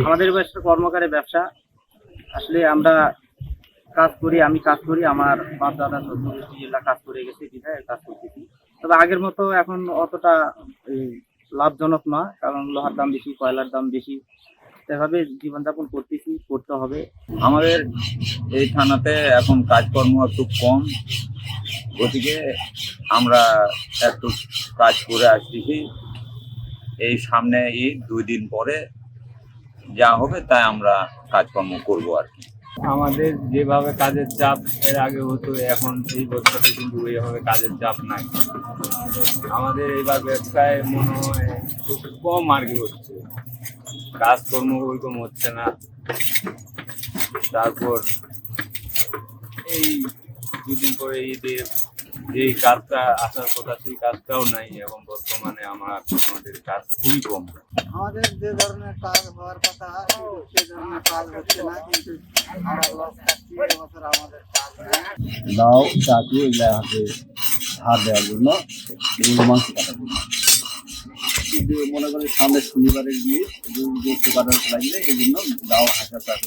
আমাদের ব্যবসা কর্মকারে ব্যবসা। আসলে আমরা কাজ করি, আমি কাজ করি, আমার বাপ দাদা চৌদ্দগ্রস্তি জেলা কাজ করে গেছে, বিধায় কাজ করতেছি। তবে আগের মতো এখন অতটা এই লাভজনক না, কারণ লোহার দাম বেশি, কয়লার দাম বেশি। সেভাবে জীবনযাপন করতেছি, করতে হবে। আমাদের এই থানাতে এখন কাজকর্ম একটু কম, গতিকে আমরা একটু কাজ করে আসতেছি। এই সামনে ঈদ 2 দিন পরে যা হবে তাই আমরা কাজকর্ম করবো আর কি। আমাদের যেভাবে কাজের চাপ এর আগে হতো, এখন এই বছরে কিন্তু এইভাবে কাজের চাপ নাই। আমাদের এবার ব্যবসায় মনে হয় খুব কম আর কি হচ্ছে, কাজকর্ম ওইরকম হচ্ছে না। তারপর এই 2 দিন পরে ঈদের যে কাজটা আসার কথা সেই কাজটাও নাই, এবং বর্তমানে আমাদের কাজ খুবই কম। আমাদের যে ধরনের কাজ হওয়ার কথা সে ধরনের কাজ হচ্ছে না, কিন্তু আমরা লস খাচ্ছি এবছর আমাদের কাজ নেই। লাউ চাকু এগুলা হাতে হাত দেওয়ার জন্য গরু মাংস কাটার জন্য, কিন্তু মনে করেন সামনে শনিবারে গিয়ে গরু গোস্ত কাটার লাগলে এই জন্য লাউ হাঁসা চাষ